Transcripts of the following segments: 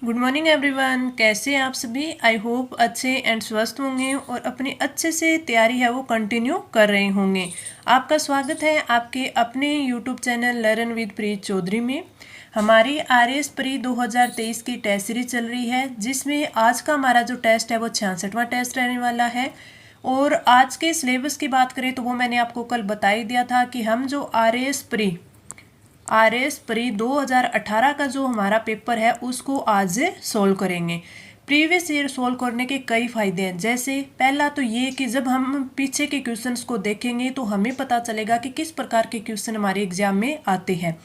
Good morning everyone. कैसे हैं आप सभी? आई होप अच्छे एंड स्वस्थ होंगे और अपनी अच्छे से तैयारी है वो कंटिन्यू कर रहे होंगे। आपका स्वागत है आपके अपने यूट्यूब चैनल लर्न विद प्रीत चौधरी में। हमारी RS प्री 2023 की टेस्ट सीरीज चल रही है, जिसमें आज का हमारा जो टेस्ट है वो 66वां टेस्ट रहने वाला है। और आज के सिलेबस की बात करें तो वो मैंने आपको कल बता ही दिया था कि हम जो RS प्री 2018 का जो हमारा पेपर है उसको आज सोल्व करेंगे। प्रीवियस ईयर सोल्व करने के कई फायदे हैं। जैसे पहला तो ये कि जब हम पीछे के क्वेश्चंस को देखेंगे तो हमें पता चलेगा कि किस प्रकार के क्वेश्चन हमारे एग्जाम में आते हैं।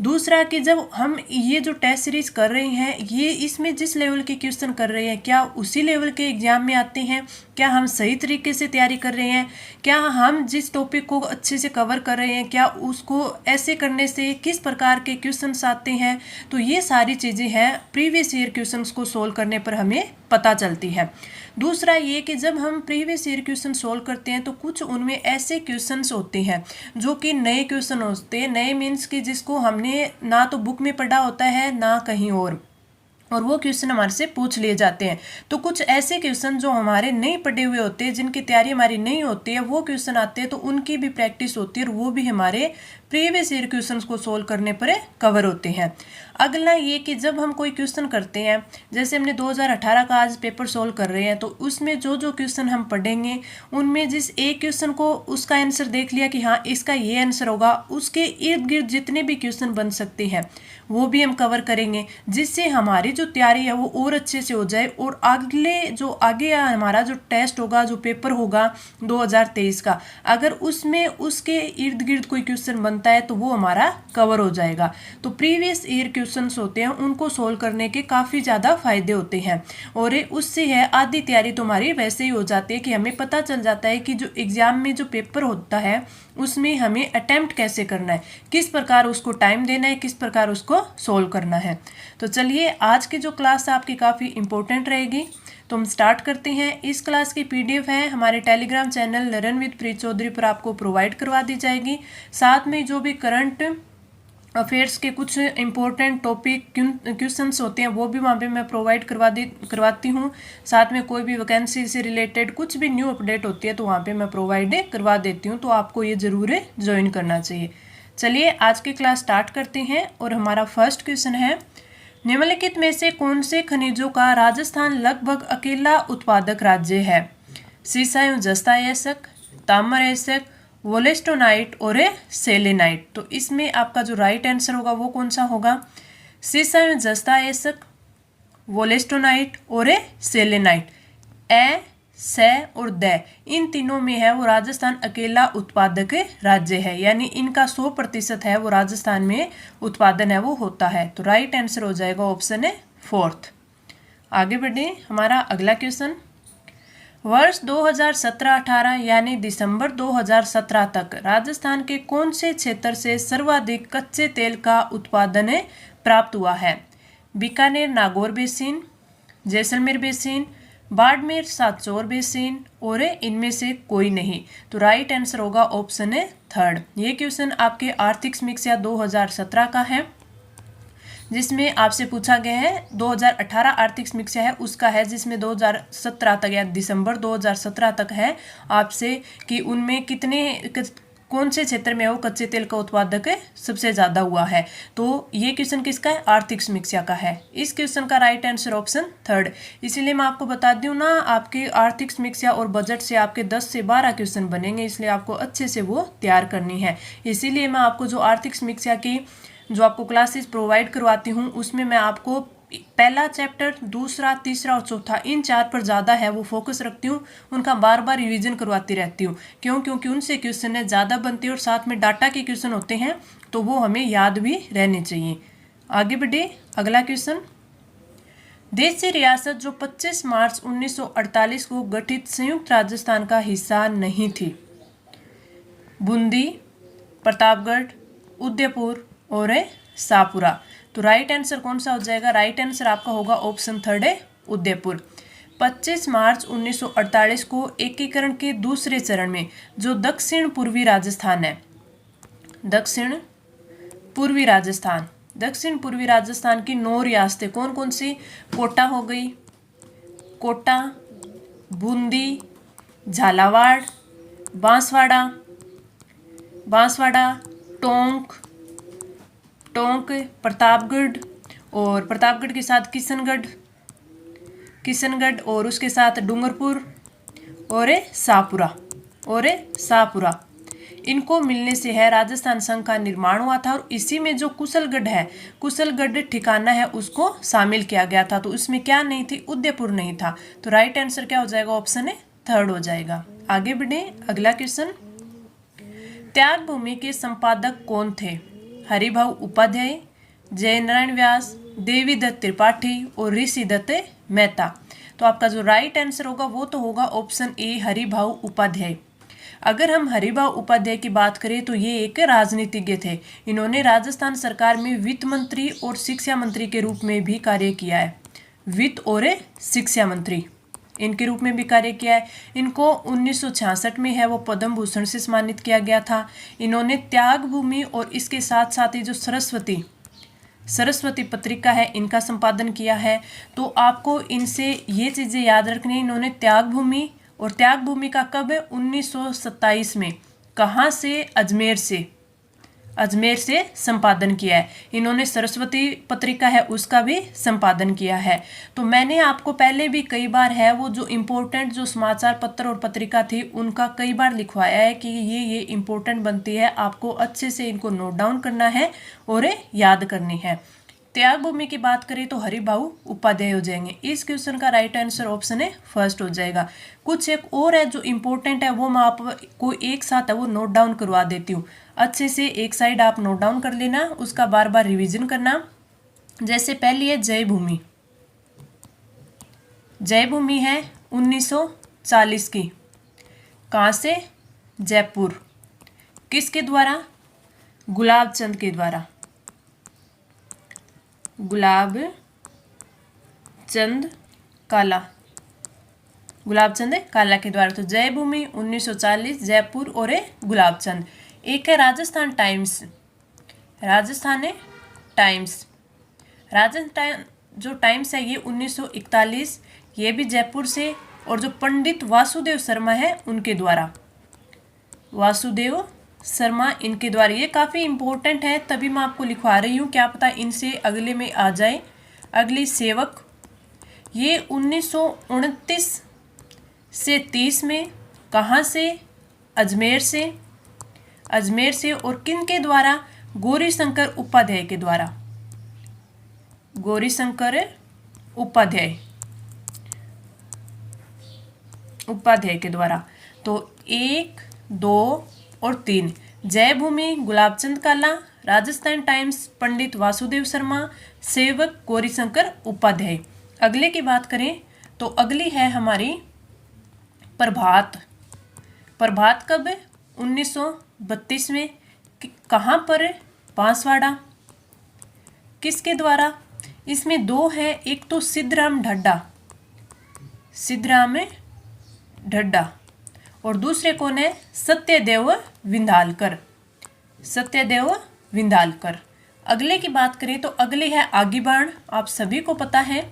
दूसरा कि जब हम ये जो टेस्ट सीरीज कर रहे हैं, ये इसमें जिस लेवल के क्वेश्चन कर रहे हैं क्या उसी लेवल के एग्जाम में आते हैं, क्या हम सही तरीके से तैयारी कर रहे हैं, क्या हम जिस टॉपिक को अच्छे से कवर कर रहे हैं क्या उसको ऐसे करने से किस प्रकार के क्वेश्चंस आते हैं। तो ये सारी चीज़ें हैं प्रीवियस ईयर क्वेश्चंस को सोल्व करने पर हमें पता चलती है। दूसरा ये कि जब हम प्रीवियस ईयर क्वेश्चन सोल्व करते हैं तो कुछ उनमें ऐसे क्वेश्चंस होते हैं जो कि नए क्वेश्चन होते हैं। नए मीन्स कि जिसको हमने ना तो बुक में पढ़ा होता है ना कहीं और वो क्वेश्चन हमारे से पूछ लिए जाते हैं। तो कुछ ऐसे क्वेश्चन जो हमारे नहीं पढ़े हुए होते हैं, जिनकी तैयारी हमारी नहीं होती है, वो क्वेश्चन आते हैं तो उनकी भी प्रैक्टिस होती है और वो भी हमारे प्रीवियस ईयर क्वेश्चंस को सोल्व करने पर कवर होते हैं। अगला ये कि जब हम कोई क्वेश्चन करते हैं, जैसे हमने 2018 का आज पेपर सोल्व कर रहे हैं, तो उसमें जो जो क्वेश्चन हम पढ़ेंगे उनमें जिस एक क्वेश्चन को उसका आंसर देख लिया कि हाँ इसका ये आंसर होगा, उसके इर्द गिर्द जितने भी क्वेश्चन बन सकते हैं वो भी हम कवर करेंगे, जिससे हमारी जो तैयारी है वो और अच्छे से हो जाए। और आगे हमारा जो टेस्ट होगा, जो पेपर होगा 2023 का, अगर उसमें उसके इर्द गिर्द कोई क्वेश्चन बनता है तो वो हमारा कवर हो जाएगा। तो प्रीवियस ईयर क्वेश्चंस होते हैं उनको सोल्व करने के काफ़ी ज़्यादा फायदे होते हैं और उससे है आधी तैयारी तो हमारी वैसे ही हो जाती है कि हमें पता चल जाता है कि जो एग्ज़ाम में जो पेपर होता है उसमें हमें अटेम्प्ट कैसे करना है, किस प्रकार उसको टाइम देना है, किस प्रकार उसको सोल्व करना है। तो चलिए आज की जो क्लास है आपकी काफ़ी इंपॉर्टेंट रहेगी, तो हम स्टार्ट करते हैं। इस क्लास की PDF है हमारे टेलीग्राम चैनल लर्न विद प्रीत चौधरी पर आपको प्रोवाइड करवा दी जाएगी। साथ में जो भी करंट अफेयर्स के कुछ इंपॉर्टेंट टॉपिक क्वेश्चंस होते हैं वो भी वहाँ पे मैं प्रोवाइड करवाती हूँ। साथ में कोई भी वैकेंसी से रिलेटेड कुछ भी न्यू अपडेट होती है तो वहाँ पे मैं प्रोवाइड करवा देती हूँ, तो आपको ये ज़रूर ज्वाइन करना चाहिए। चलिए आज की क्लास स्टार्ट करते हैं और हमारा फर्स्ट क्वेश्चन है, निम्नलिखित में से कौन से खनिजों का राजस्थान लगभग अकेला उत्पादक राज्य है? सीसा एवं जस्ता अयस्क, ताम्र अयस्क, वोलेस्टोनाइट और सेलेनाइट। तो इसमें आपका जो राइट आंसर होगा वो कौन सा होगा? सीसा एवं जस्ता अयस्क, वोलेस्टोनाइट और सेलेनाइट। स और द इन तीनों में है वो राजस्थान अकेला उत्पादक राज्य है, यानी इनका 100% है वो राजस्थान में उत्पादन है वो होता है। तो राइट आंसर हो जाएगा ऑप्शन 4। आगे बढ़े हमारा अगला क्वेश्चन, वर्ष 2017-18 यानी दिसंबर 2017 तक राजस्थान के कौन से क्षेत्र से सर्वाधिक कच्चे तेल का उत्पादन प्राप्त हुआ है? Bikaner Nagaur basin, Jaisalmer basin, Barmer Sanchore basin और इनमें से कोई नहीं। तो राइट आंसर होगा ऑप्शन 3। ये क्वेश्चन आपके आर्थिक समीक्षा 2017 का है, जिसमें आपसे पूछा गया है 2018 आर्थिक समीक्षा है उसका है, जिसमें 2017 तक या दिसंबर 2017 तक है आपसे कि उनमें कौन से क्षेत्र में वो कच्चे तेल का उत्पादक सबसे ज़्यादा हुआ है। तो ये क्वेश्चन किसका है? आर्थिक समीक्षा का है। इस क्वेश्चन का राइट आंसर ऑप्शन 3। इसीलिए मैं आपको बता दूं ना, आपके आर्थिक समीक्षा और बजट से आपके 10 से 12 क्वेश्चन बनेंगे, इसलिए आपको अच्छे से वो तैयार करनी है। इसीलिए मैं आपको जो आर्थिक समीक्षा की जो आपको क्लासेस प्रोवाइड करवाती हूँ उसमें मैं आपको पहला चैप्टर, दूसरा, तीसरा और चौथा इन 4 पर ज़्यादा है वो फोकस रखती हूँ, उनका बार बार रिवीजन करवाती रहती हूँ। क्यों? क्योंकि उनसे क्वेश्चन ज़्यादा बनती है और साथ में डाटा के क्वेश्चन होते हैं तो वो हमें याद भी रहने चाहिए। आगे बढ़े अगला क्वेश्चन, देश से रियासत जो 25 मार्च 1948 को गठित संयुक्त राजस्थान का हिस्सा नहीं थी? बूंदी, प्रतापगढ़, उदयपुर और सापुरा। तो राइट आंसर कौन सा हो जाएगा? राइट आंसर आपका होगा ऑप्शन 3 उदयपुर। 25 मार्च 1948 को एकीकरण के दूसरे चरण में जो दक्षिण पूर्वी राजस्थान है, दक्षिण पूर्वी राजस्थान, दक्षिण पूर्वी राजस्थान की 9 रियासतें कौन कौन सी? कोटा हो गई, कोटा, बूंदी, झालावाड़, बांसवाड़ा, टोंक, प्रतापगढ़, और प्रतापगढ़ के साथ किशनगढ़, और उसके साथ डूंगरपुर और शाहपुरा। इनको मिलने से है राजस्थान संघ का निर्माण हुआ था। और इसी में जो कुशलगढ़ ठिकाना है उसको शामिल किया गया था। तो उसमें क्या नहीं थी? उदयपुर नहीं था। तो राइट आंसर क्या हो जाएगा? ऑप्शन ए थर्ड हो जाएगा। आगे बढ़े, अगला क्वेश्चन। त्याग भूमि के संपादक कौन थे? हरिभाऊ उपाध्याय, जयनारायण व्यास, देवीदत्त त्रिपाठी और ऋषिदत्त मेहता। तो आपका जो राइट आंसर होगा वो तो होगा ऑप्शन ए, हरिभाऊ उपाध्याय। अगर हम हरिभाऊ उपाध्याय की बात करें तो ये एक राजनीतिज्ञ थे। इन्होंने राजस्थान सरकार में वित्त मंत्री और शिक्षा मंत्री के रूप में भी कार्य किया है। वित्त और शिक्षा मंत्री इनके रूप में भी कार्य किया है। इनको 1966 में है वो पद्म भूषण से सम्मानित किया गया था। इन्होंने त्याग भूमि और इसके साथ साथ ही जो सरस्वती पत्रिका है इनका संपादन किया है। तो आपको इनसे ये चीज़ें याद रखनी है। इन्होंने त्याग भूमि का कब? 1927 में। कहाँ से? अजमेर से संपादन किया है। इन्होंने सरस्वती पत्रिका है उसका भी संपादन किया है। तो मैंने आपको पहले भी कई बार है वो जो इम्पोर्टेंट जो समाचार पत्र और पत्रिका थी उनका कई बार लिखवाया है कि ये इम्पोर्टेंट बनती है, आपको अच्छे से इनको नोट डाउन करना है और याद करनी है। त्याग भूमि की बात करें तो हरिभाऊ उपाध्याय हो जाएंगे। इस क्वेश्चन का राइट आंसर ऑप्शन है फर्स्ट हो जाएगा। कुछ एक और है जो इम्पोर्टेंट है वो मैं आपको एक साथ है वो नोट डाउन करवा देती हूँ। अच्छे से एक साइड आप नोट डाउन कर लेना, उसका बार बार रिवीजन करना। जैसे पहली है जय भूमि है 1940 की। कहाँ से? जयपुर। किसके द्वारा? गुलाब चंद के द्वारा। गुलाब चंद काला के द्वारा। तो जय भूमि 1940, जयपुर और गुलाब चंद। एक है राजस्थान जो टाइम्स है ये 1941, ये भी जयपुर से। और जो पंडित वासुदेव शर्मा है उनके द्वारा, इनके द्वारा। ये काफ़ी इम्पोर्टेंट है तभी मैं आपको लिखवा रही हूँ, क्या पता इनसे अगले में आ जाए। अगली सेवक, ये 1929 से 30 में। कहाँ से? अजमेर से। और किन के द्वारा? गौरीशंकर उपाध्याय के द्वारा। तो 1, 2 और 3, जय भूमि गुलाबचंद काला, राजस्थान टाइम्स पंडित वासुदेव शर्मा, सेवक गौरीशंकर उपाध्याय। अगले की बात करें तो अगली है हमारी प्रभात कब? 1932 में। कहाँ पर? बांसवाड़ा। किसके द्वारा? इसमें दो है, एक तो सिद्धराम ढड्डा और दूसरे कौन है? सत्यदेव विंधालकर। अगले की बात करें तो अगले है आगीबाण। आप सभी को पता है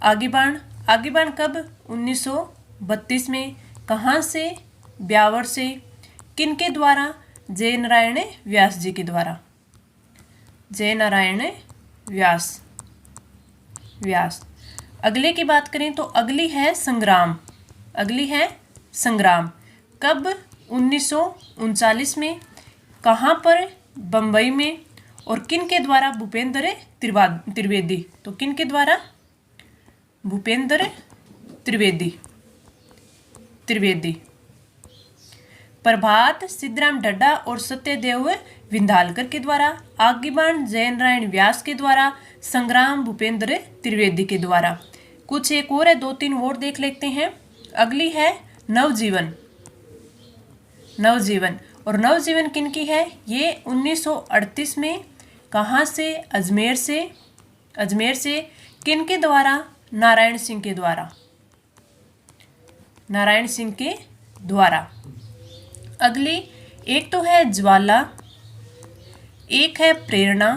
आगीबाण कब? 1932 में। कहाँ से? ब्यावर से। किनके द्वारा? जयनारायण व्यास जी के द्वारा। अगले की बात करें तो अगली है संग्राम। कब? 1939 में। कहाँ पर? बम्बई में। और किनके द्वारा? भूपेंद्र त्रिवेदी। तो किनके द्वारा? भूपेंद्र त्रिवेदी। प्रभात सिद्धराम ढड्डा और सत्यदेव विंधालकर के द्वारा, आगीबाण जयनारायण व्यास के द्वारा, संग्राम भूपेंद्र त्रिवेदी के द्वारा। कुछ एक और है, 2-3 और देख लेते हैं। अगली है नवजीवन। और नवजीवन किनकी है? ये 1938 में। कहाँ से? अजमेर से। किनके द्वारा? नारायण सिंह के द्वारा। अगली एक तो है ज्वाला, एक है प्रेरणा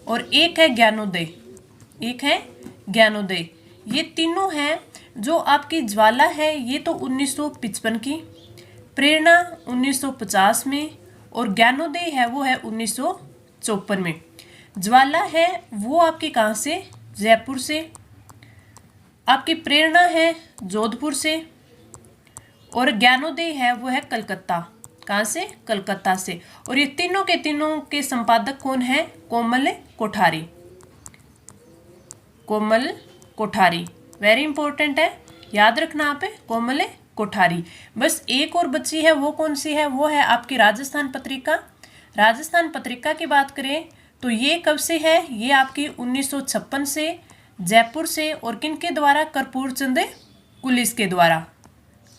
और एक है ज्ञानोदय, एक है ज्ञानोदय। ये तीनों हैं। जो आपकी ज्वाला है ये तो 1955 की, प्रेरणा 1950 में, और ज्ञानोदय है वो है 1954 में। ज्वाला है वो आपकी कहाँ से, जयपुर से। आपकी प्रेरणा है जोधपुर से, और ज्ञानोदय है वो है कलकत्ता। कहाँ से, कलकत्ता से। और ये तीनों के संपादक कौन है, कोमल कोठारी। कोमल कोठारी वेरी इंपॉर्टेंट है, याद रखना आप, कोमल कोठारी। बस एक और बची है, वो कौन सी है, वो है आपकी राजस्थान पत्रिका। राजस्थान पत्रिका की बात करें तो ये कब से है, ये आपकी 1956 से, जयपुर से, और किनके द्वारा, कर्पूर चंद कुलिस के द्वारा,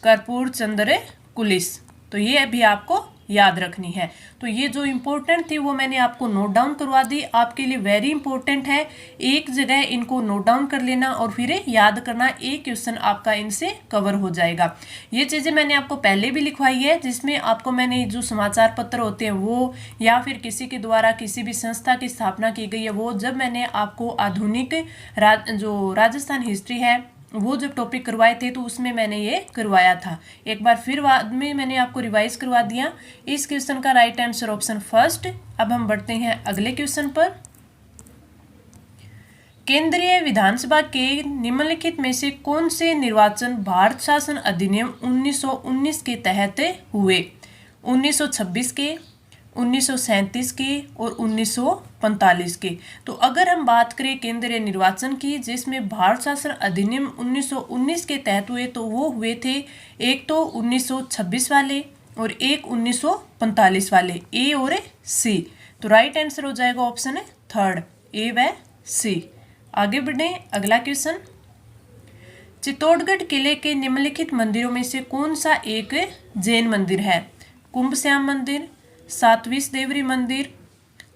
कर्पूर चंद्र कुलिस। तो ये अभी आपको याद रखनी है। तो ये जो इम्पोर्टेंट थी वो मैंने आपको नोट डाउन करवा दी, आपके लिए वेरी इंपॉर्टेंट है। एक जगह इनको नोट डाउन कर लेना और फिर याद करना, एक क्वेश्चन आपका इनसे कवर हो जाएगा। ये चीज़ें मैंने आपको पहले भी लिखवाई है, जिसमें आपको मैंने जो समाचार पत्र होते हैं वो, या फिर किसी के द्वारा किसी भी संस्था की स्थापना की गई है वो, जब मैंने आपको आधुनिक जो राजस्थान हिस्ट्री है वो जब टॉपिक करवाए थे तो उसमें मैंने ये करवाया था। एक बार फिर बाद में मैंने आपको रिवाइज करवा दिया। इस क्वेश्चन का राइट आंसर ऑप्शन फर्स्ट। अब हम बढ़ते हैं अगले क्वेश्चन पर। केंद्रीय विधानसभा के निम्नलिखित में से कौन से निर्वाचन भारत शासन अधिनियम 1919 के तहत हुए, 1926 के, 1937 के और 1945 के। तो अगर हम बात करें केंद्रीय निर्वाचन की जिसमें भारत शासन अधिनियम 1919 के तहत हुए, तो वो हुए थे एक तो 1926 वाले और एक 1945 वाले, ए और सी। तो राइट आंसर हो जाएगा ऑप्शन है थर्ड, ए व सी। आगे बढ़े अगला क्वेश्चन। चित्तौड़गढ़ किले के निम्नलिखित मंदिरों में से कौन सा एक जैन मंदिर है, कुंभ श्याम मंदिर, सातवीस देवरी मंदिर,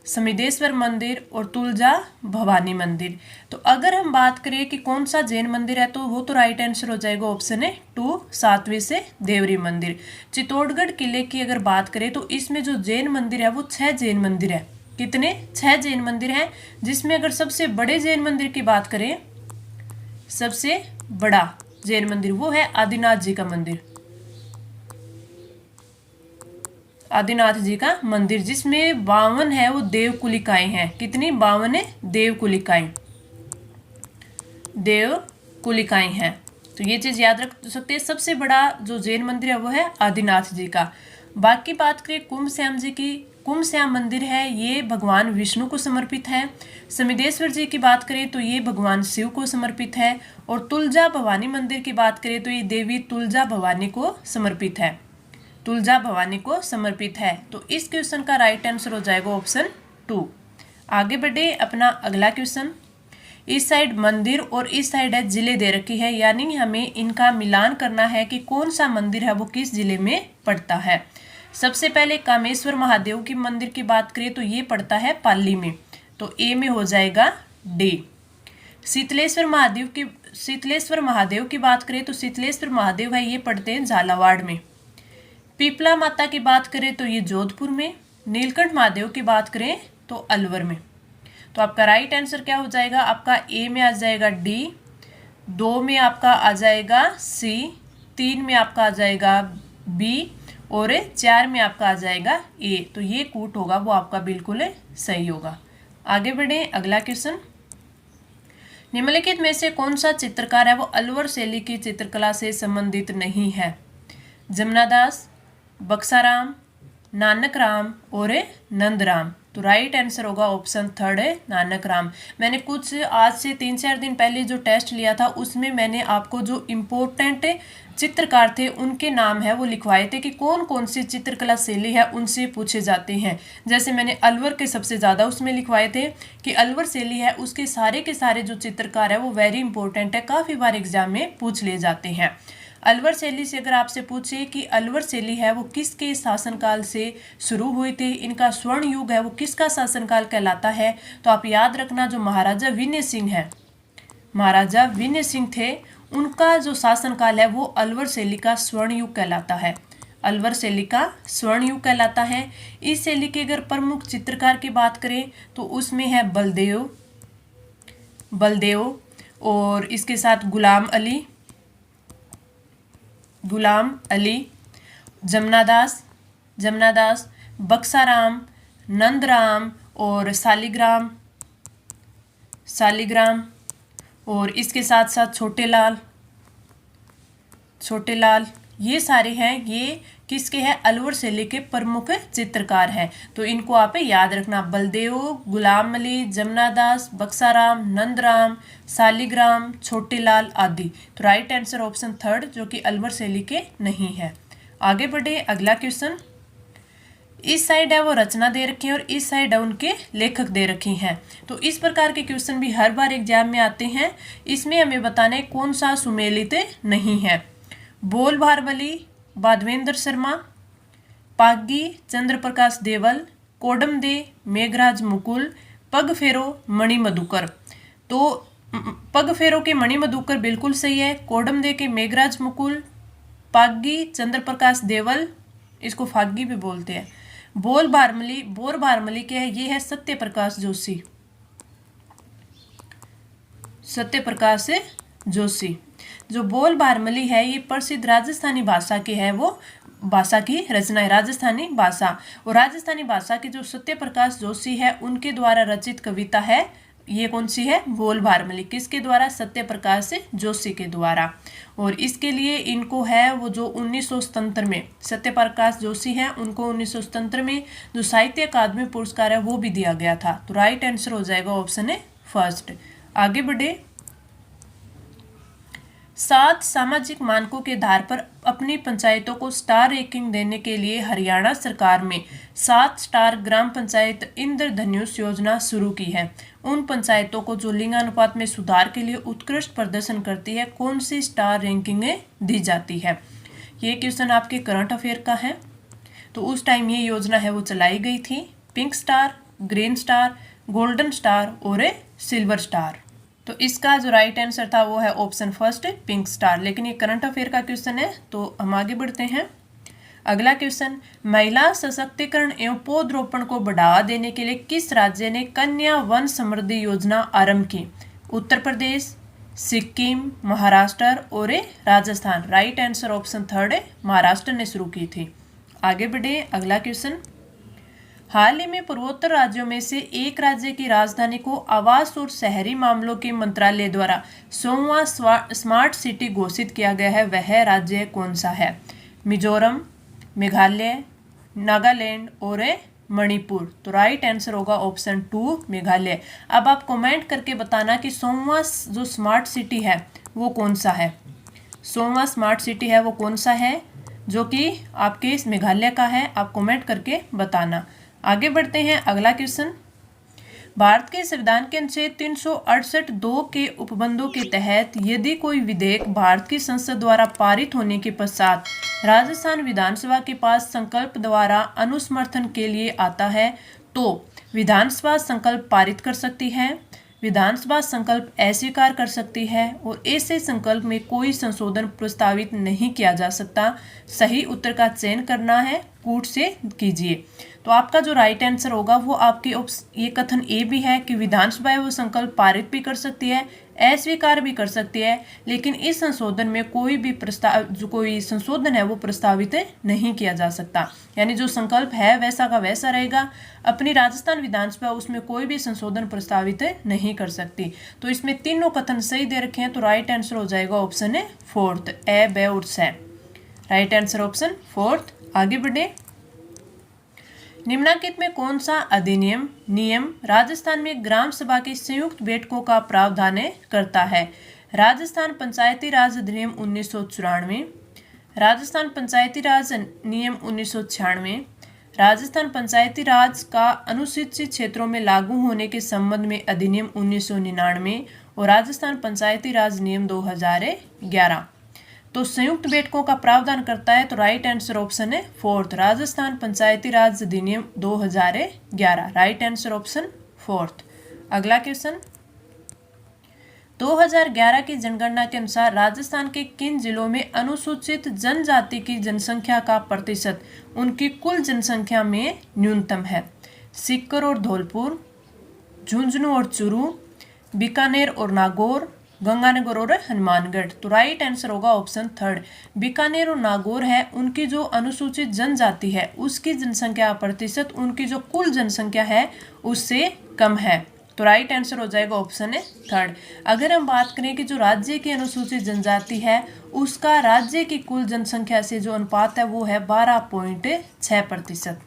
समिदेश्वर मंदिर और तुलजा भवानी मंदिर। तो अगर हम बात करें कि कौन सा जैन मंदिर है तो वो तो राइट आंसर हो जाएगा ऑप्शन है टू, सातवें से देवरी मंदिर। चित्तौड़गढ़ किले की अगर बात करें तो इसमें जो जैन मंदिर है वो 6 जैन मंदिर है। कितने, 6 जैन मंदिर हैं, जिसमें अगर सबसे बड़े जैन मंदिर की बात करें, सबसे बड़ा जैन मंदिर वो है आदिनाथ जी का मंदिर, आदिनाथ जी का मंदिर, जिसमें 52 है वो देवकुलिकाएं हैं। कितनी, 52 देवकुलिकाएं, देवकुलिकाएं हैं। तो ये चीज याद रख सकते हैं। सबसे बड़ा जो जैन मंदिर है वो है आदिनाथ जी का। बाकी बात करें कुंभ श्याम जी की, कुंभ श्याम मंदिर है ये भगवान विष्णु को समर्पित है। समिदेश्वर जी की बात करें तो ये भगवान शिव को समर्पित है। और तुलजा भवानी मंदिर की बात करें तो ये देवी तुलजा भवानी को समर्पित है, तुलजा भवानी को समर्पित है। तो इस क्वेश्चन का राइट आंसर हो जाएगा ऑप्शन 2। आगे बढ़े अपना अगला क्वेश्चन। इस साइड मंदिर और इस साइड है जिले दे रखी है, यानी हमें इनका मिलान करना है कि कौन सा मंदिर है वो किस जिले में पड़ता है। सबसे पहले कामेश्वर महादेव की मंदिर की बात करें तो ये पड़ता है पाली में, तो ए में हो जाएगा डी। शीतलेश्वर महादेव की बात करें तो शीतलेश्वर महादेव है ये पड़ते हैं झालावाड़ में। पीपला माता की बात करें तो ये जोधपुर में। नीलकंठ महादेव की बात करें तो अलवर में। तो आपका राइट आंसर क्या हो जाएगा, आपका ए में आ जाएगा डी, 2 में आपका आ जाएगा सी, 3 में आपका आ जाएगा बी और 4 में आपका आ जाएगा ए। तो ये कूट होगा वो आपका बिल्कुल सही होगा। आगे बढ़े अगला क्वेश्चन। निम्नलिखित में से कौन सा चित्रकार है वो अलवर शैली की चित्रकला से संबंधित नहीं है, जमुनादास, बक्साराम, नानक राम और नंदराम। तो राइट आंसर होगा ऑप्शन थर्ड है नानक राम। मैंने कुछ आज से 3-4 दिन पहले जो टेस्ट लिया था उसमें मैंने आपको जो इम्पोर्टेंट चित्रकार थे उनके नाम है वो लिखवाए थे कि कौन कौन सी चित्रकला शैली है उनसे पूछे जाते हैं। जैसे मैंने अलवर के सबसे ज़्यादा उसमें लिखवाए थे कि अलवर शैली है उसके सारे के सारे जो चित्रकार है वो वेरी इंपॉर्टेंट है, काफ़ी बार एग्जाम में पूछ लिए जाते हैं। अलवर शैली से अगर आपसे पूछे कि अलवर शैली है वो किसके शासनकाल से शुरू हुई थी, इनका स्वर्ण युग है वो किसका शासनकाल कहलाता है, तो आप याद रखना जो महाराजा विनय सिंह है, महाराजा विनय सिंह थे, उनका जो शासनकाल है वो अलवर शैली का स्वर्ण युग कहलाता है। अलवर शैली का स्वर्ण युग कहलाता है। इस शैली के अगर प्रमुख चित्रकार की बात करें तो उसमें है बलदेव और इसके साथ गुलाम अली, जमनादास, बक्साराम, नंदराम और सालिग्राम और इसके साथ साथ छोटे लाल, ये सारे हैं, ये किसके हैं? अलवर शैली के प्रमुख चित्रकार हैं। तो इनको आप याद रखना, बलदेव, गुलाम अली, जमनादास, बक्साराम, नंदराम, सालिग्राम, छोटे लाल आदि। तो राइट आंसर ऑप्शन थर्ड, जो कि अलवर शैली के नहीं है। आगे बढ़े, अगला क्वेश्चन। इस साइड है वो रचना दे रखी है और इस साइड है उनके लेखक दे रखी हैं। तो इस प्रकार के क्वेश्चन भी हर बार एग्जाम में आते हैं। इसमें हमें बताना है कौन सा सुमेलित नहीं है। बोल भारवली, बाधवेंद्र शर्मा, पागी, चंद्र प्रकाश देवल, कोडम दे, मेघराज मुकुल, पग फेरो, मणि मधुकर। तो पग फेरो के मणि मधुकर बिल्कुल सही है। कोडम दे के मेघराज मुकुल, पागी, चंद्र प्रकाश देवल, इसको फागी भी बोलते हैं। बोर भारमली क्या है? ये है सत्य प्रकाश जोशी। जो बोल भारमली है ये प्रसिद्ध राजस्थानी भाषा के है, वो भाषा की रचना है राजस्थानी भाषा। और राजस्थानी भाषा के जो सत्य प्रकाश जोशी है उनके द्वारा रचित कविता है, ये कौन सी है? बोल भारमली। किसके द्वारा? सत्य प्रकाश जोशी के द्वारा। और इसके लिए इनको है वो जो 1977 में सत्य प्रकाश जोशी हैं, उनको 1977 में जो साहित्य अकादमी पुरस्कार है वो भी दिया गया था। तो राइट आंसर हो जाएगा ऑप्शन है फर्स्ट। आगे बढ़े। 7 सामाजिक मानकों के आधार पर अपनी पंचायतों को स्टार रैंकिंग देने के लिए हरियाणा सरकार में 7 स्टार ग्राम पंचायत इंद्रधनुष योजना शुरू की है। उन पंचायतों को जो लिंगानुपात में सुधार के लिए उत्कृष्ट प्रदर्शन करती है, कौन सी स्टार रैंकिंग दी जाती है? ये क्वेश्चन आपके करंट अफेयर का है। तो उस टाइम ये योजना है वो चलाई गई थी। Pink star, green star, golden star और सिल्वर स्टार। तो इसका जो राइट आंसर था वो है ऑप्शन फर्स्ट, पिंक स्टार। लेकिन ये करंट अफेयर का क्वेश्चन है, तो हम आगे बढ़ते हैं। अगला क्वेश्चन, महिला सशक्तिकरण एवं पौधरोपण को बढ़ावा देने के लिए किस राज्य ने कन्या वन समृद्धि योजना आरंभ की? उत्तर प्रदेश, सिक्किम, महाराष्ट्र और Rajasthan. Right answer option third है, महाराष्ट्र ने शुरू की थी। आगे बढ़े, अगला क्वेश्चन। हाल ही में पूर्वोत्तर राज्यों में से एक राज्य की राजधानी को आवास और शहरी मामलों के मंत्रालय द्वारा 100वां स्मार्ट सिटी घोषित किया गया है, वह राज्य कौन सा है? मिजोरम, मेघालय, नागालैंड और मणिपुर। तो राइट आंसर होगा ऑप्शन 2, मेघालय। अब आप कमेंट करके बताना कि 100वां जो स्मार्ट सिटी है वो कौन सा है। 100वां स्मार्ट सिटी है वो कौन सा है जो कि आपके इस मेघालय का है, आप कमेंट करके बताना। आगे बढ़ते हैं, अगला क्वेश्चन। भारत के संविधान के अनुच्छेद 368(2) के उपबंधों के तहत यदि कोई विधेयक भारत की संसद द्वारा पारित होने के पश्चात राजस्थान विधानसभा के पास संकल्प द्वारा अनुसमर्थन के लिए आता है तो विधानसभा संकल्प पारित कर सकती है, विधानसभा संकल्प अस्वीकार कर सकती है और ऐसे संकल्प में कोई संशोधन प्रस्तावित नहीं किया जा सकता। सही उत्तर का चयन करना है, कूट से कीजिए। तो आपका जो राइट आंसर होगा वो आपके ये कथन ए भी है कि विधानसभा वो संकल्प पारित भी कर सकती है, अस्वीकार भी कर सकती है, लेकिन इस संशोधन में कोई संशोधन है वो प्रस्तावित नहीं किया जा सकता। यानी जो संकल्प है वैसा का वैसा रहेगा। अपनी राजस्थान विधानसभा उसमें कोई भी संशोधन प्रस्तावित नहीं कर सकती। तो इसमें तीनों कथन सही दे रखे हैं, तो राइट आंसर हो जाएगा ऑप्शन है फोर्थ, ए, बे और से। Right answer option fourth. आगे बढ़े। निम्नलिखित में कौन सा अधिनियम नियम राजस्थान में ग्राम सभा की संयुक्त बैठकों का प्रावधान करता है? राजस्थान पंचायती राज अधिनियम 1994, राजस्थान पंचायती राज नियम 1996, राजस्थान पंचायती राज का अनुसूचित क्षेत्रों में लागू होने के संबंध में अधिनियम 1999 और राजस्थान पंचायती राज नियम 2011। तो संयुक्त बैठकों का प्रावधान करता है, तो राइट आंसर ऑप्शन है फोर्थ, राजस्थान पंचायती राज अधिनियम 2011। Right answer option fourth. अगला क्वेश्चन। 2011 की जनगणना के अनुसार राजस्थान के किन जिलों में अनुसूचित जनजाति की जनसंख्या का प्रतिशत उनकी कुल जनसंख्या में न्यूनतम है? सीकर और धौलपुर, झुंझुनू और चूरू, बीकानेर और नागौर, गंगानगर और हनुमानगढ़। तो राइट आंसर होगा ऑप्शन थर्ड। बीकानेर और नागौर है, उनकी जो अनुसूचित जनजाति है उसकी जनसंख्या प्रतिशत उनकी जो कुल जनसंख्या है उससे कम है। तो राइट आंसर हो जाएगा ऑप्शन है थर्ड। अगर हम बात करें कि जो राज्य की अनुसूचित जनजाति है उसका राज्य की कुल जनसंख्या से जो अनुपात है वो है 12.6%।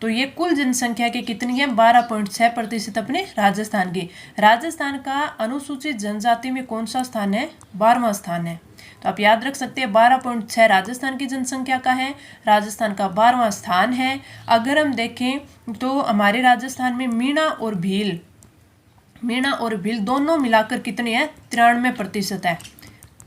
तो ये कुल जनसंख्या की कितनी है? 12.6% अपने राजस्थान की। राजस्थान का अनुसूचित जनजाति में कौन सा स्थान है? 12वां स्थान है। तो आप याद रख सकते हैं 12.6 राजस्थान की जनसंख्या का है, राजस्थान का 12वां स्थान है। अगर हम देखें तो हमारे राजस्थान में मीणा और भील दोनों मिलाकर कितने हैं? 93% है।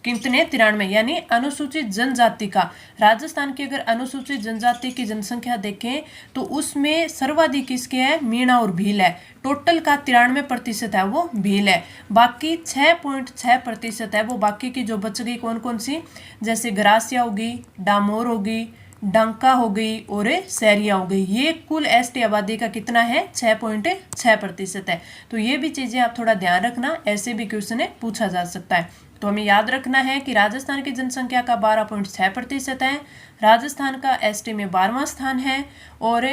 कितने? 93। यानी अनुसूचित जनजाति का, राजस्थान की अगर अनुसूचित जनजाति की जनसंख्या देखें तो उसमें सर्वाधिक किसके है? मीणा और भील है। टोटल का 93% है वो भील है। बाकी 6.6% है वो बाकी की जो बच गई कौन कौन सी? जैसे गरासिया होगी, डामोर होगी, डंका हो गई और सैरिया हो गई। ये कुल एसटी आबादी का कितना है? 6.6% है। तो ये भी चीजें आप थोड़ा ध्यान रखना, ऐसे भी क्वेश्चन पूछा जा सकता है। तो हमें याद रखना है कि राजस्थान की जनसंख्या का 12.6% है, राजस्थान का एसटी में 12वां स्थान है और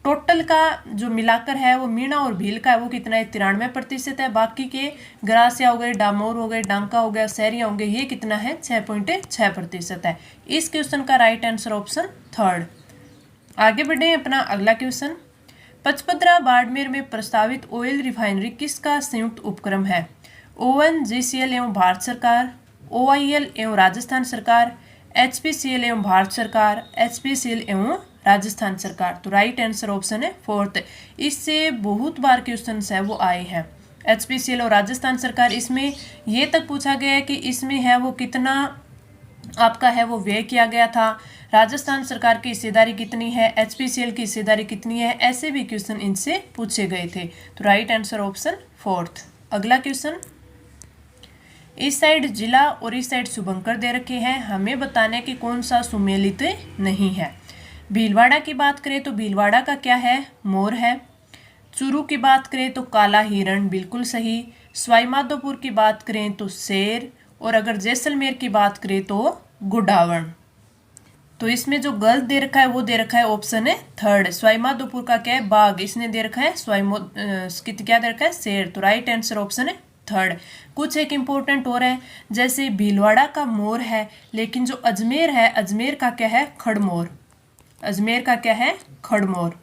टोटल का जो मिलाकर है वो मीणा और भील का है वो कितना है? 93% है। बाकी के गरासिया हो गए, डामोर हो गए, डांका हो गया, सैरिया होंगे, ये कितना है? 6.6% है। इस क्वेश्चन का राइट आंसर ऑप्शन थर्ड। आगे बढ़े अपना अगला क्वेश्चन। पचपदरा बाड़मेर में प्रस्तावित ऑयल रिफाइनरी किसका संयुक्त उपक्रम है? ONGCL एवं भारत सरकार, OIL एवं राजस्थान सरकार, HPCL एवं भारत सरकार, HPCL एवं राजस्थान सरकार। तो राइट आंसर ऑप्शन है फोर्थ। इससे बहुत बार क्वेश्चन है वो आए हैं। HPCL और राजस्थान सरकार, इसमें ये तक पूछा गया है कि इसमें है वो कितना आपका है वो व्यय किया गया था, राजस्थान सरकार की हिस्सेदारी कितनी है, HPCL की हिस्सेदारी कितनी है, ऐसे भी क्वेश्चन इनसे पूछे गए थे। तो राइट आंसर ऑप्शन फोर्थ। अगला क्वेश्चन, इस साइड जिला और इस साइड शुभंकर दे रखे हैं, हमें बताने कि कौन सा सुमेलित नहीं है। भीलवाड़ा की बात करें तो भीलवाड़ा का क्या है? मोर है। चूरू की बात करें तो काला हिरण, बिल्कुल सही। सवाईमाधोपुर की बात करें तो शेर, और अगर जैसलमेर की बात करें तो गुडावण। तो इसमें जो गलत दे रखा है वो दे रखा है ऑप्शन है थर्ड। सवाईमाधोपुर का क्या है? बाघ, इसने दे रखा है क्या दे रखा है? शेर। तो राइट आंसर ऑप्शन है थर्ड। कुछ एक इंपॉर्टेंट और है, जैसे भीलवाड़ा का मोर है लेकिन जो अजमेर है, अजमेर का क्या है? खड़मोर। अजमेर का क्या है? खड़मोर।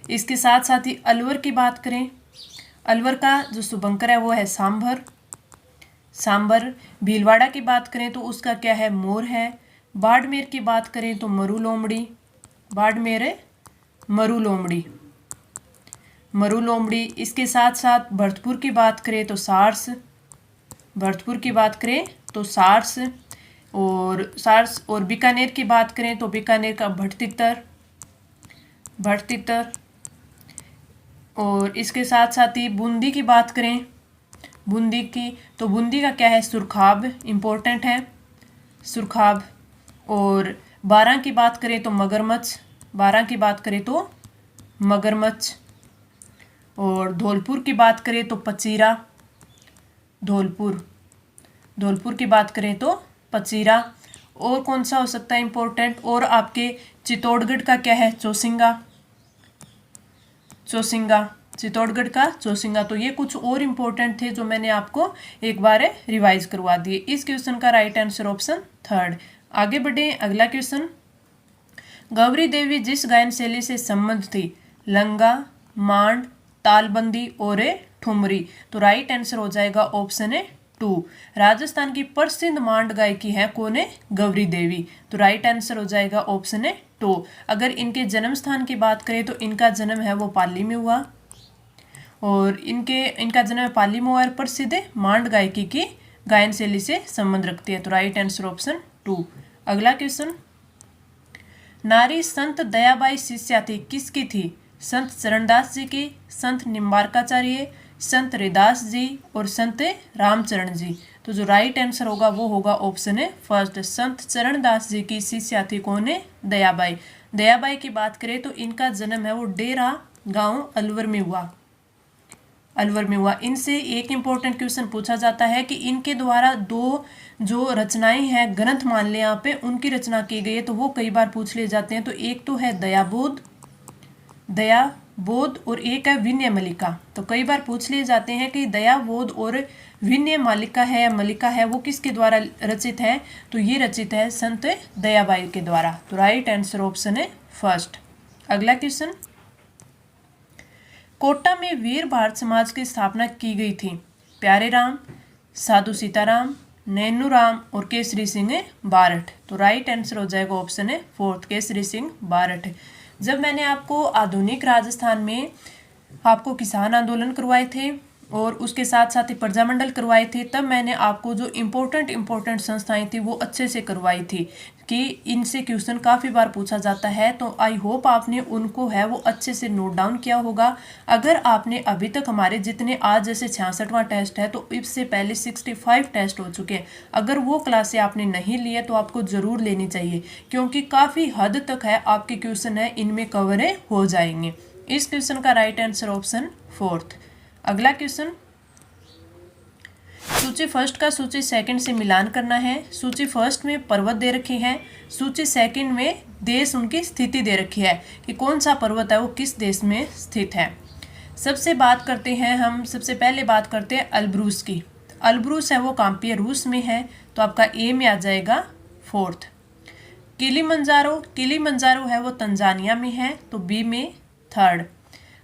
इसके साथ साथ ही अलवर की बात करें, अलवर का जो शुभंकर है वो है सांभर। सांबर। भीलवाड़ा की बात करें तो उसका क्या है? मोर है। बाड़मेर की बात करें तो मरु लोमड़ी। बाड़मेर है मरु लोमड़ी, मरु लोमड़ी। इसके साथ साथ भरतपुर की बात करें तो सारस। भरतपुर की बात करें तो सारस और बीकानेर की बात करें तो बीकानेर का भटतितर। और इसके साथ साथ ही बूंदी की बात करें, बूंदी की तो बूंदी का क्या है? सुरखाब, इंपॉर्टेंट है सुरखाब। और बारां की बात करें तो मगरमच्छ, बारां की बात करें तो मगरमच्छ। और धौलपुर की बात करें तो पचीरा, धौलपुर की बात करें तो पचीरा। और कौन सा हो सकता है इंपॉर्टेंट? और आपके चित्तौड़गढ़ का क्या है? चौसिंगा, चित्तौड़गढ़ का चौसिंगा। तो ये कुछ और इंपॉर्टेंट थे जो मैंने आपको एक बार रिवाइज करवा दिए। इस क्वेश्चन का राइट आंसर ऑप्शन थर्ड। आगे बढ़े अगला क्वेश्चन, गौरी देवी जिस गायन शैली से संबंध थी? लंगा, मांड, तालबंदी और ठुमरी। तो राइट आंसर हो जाएगा ऑप्शन है 2। राजस्थान की प्रसिद्ध मांड गायकी है कौन है? गौरी देवी। तो राइट आंसर हो जाएगा ऑप्शन है 2। अगर इनके जन्म स्थान की बात करें तो इनका जन्म है वो पाली में हुआ, और इनका जन्म पाली में हुआ और प्रसिद्ध मांड गायकी की गायन शैली से संबंध रखती है। तो राइट आंसर ऑप्शन 2। अगला क्वेश्चन, नारी संत दयाबाई शिष्या थी, किसकी थी? संत चरणदास जी की, संत निम्बारकाचार्य, संत रैदास जी और संत रामचरण जी। तो जो राइट आंसर होगा वो होगा ऑप्शन है फर्स्ट, संत चरणदास जी की शिष्या थी कौन है, दयाबाई। दयाबाई की बात करें तो इनका जन्म है वो डेरा गांव अलवर में हुआ, अलवर में हुआ। इनसे एक इंपॉर्टेंट क्वेश्चन पूछा जाता है कि इनके द्वारा दो जो रचनाएं हैं, ग्रंथ मान ले यहाँ पे, उनकी रचना की गई है, तो वो कई बार पूछ लिए जाते हैं। तो एक तो है दयाबोध, दयाबोध, और एक है विनय मल्लिका। तो कई बार पूछ लिए जाते हैं कि दयाबोध और विनय मल्लिका है, मल्लिका है, वो किसके द्वारा रचित है, तो ये रचित है संत दयाबाई के द्वारा। तो राइट आंसर ऑप्शन है फर्स्ट। अगला क्वेश्चन, कोटा में वीर भारत समाज की स्थापना की गई थी। प्यारे राम, साधु सीताराम, नैनूराम और केसरी सिंह बारठ। तो राइट आंसर हो जाएगा ऑप्शन है फोर्थ, केसरी सिंह बारठ। जब मैंने आपको आधुनिक राजस्थान में आपको किसान आंदोलन करवाए थे और उसके साथ साथ ही प्रजामंडल करवाए थे, तब मैंने आपको जो इम्पोर्टेंट संस्थाएं थी वो अच्छे से करवाई थी कि इनसे क्वेश्चन काफ़ी बार पूछा जाता है। तो आई होप आपने उनको है वो अच्छे से नोट डाउन किया होगा। अगर आपने अभी तक हमारे जितने आज जैसे 66वां टेस्ट है, तो इससे पहले 65 टेस्ट हो चुके हैं, अगर वो क्लासें आपने नहीं ली है तो आपको ज़रूर लेनी चाहिए, क्योंकि काफ़ी हद तक है आपके क्वेश्चन है इनमें कवर हो जाएंगे। इस क्वेश्चन का राइट आंसर ऑप्शन फोर्थ। अगला क्वेश्चन, सूची फर्स्ट का सूची सेकंड से मिलान करना है। सूची फर्स्ट में पर्वत दे रखे हैं, सूची सेकंड में देश उनकी स्थिति दे रखी है कि कौन सा पर्वत है वो किस देश में स्थित है। सबसे पहले बात करते हैं अल्ब्रूस की। अल्ब्रूस है वो कहाँ रूस में है, तो आपका ए में आ जाएगा फोर्थ। किलिमंजारो है वो तंजानिया में है, तो बी में थर्ड।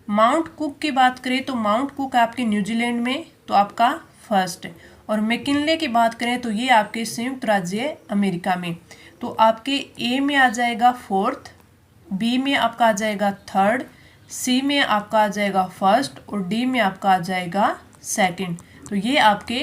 माउंट कुक की बात करें तो माउंट कुक आपके न्यूजीलैंड में, तो आपका फर्स्ट। और मैकिनले की बात करें तो ये आपके संयुक्त राज्य अमेरिका में, तो आपके ए में आ जाएगा फोर्थ, बी में आपका आ जाएगा थर्ड, सी में आपका आ जाएगा फर्स्ट और डी में आपका आ जाएगा सेकंड। तो ये आपके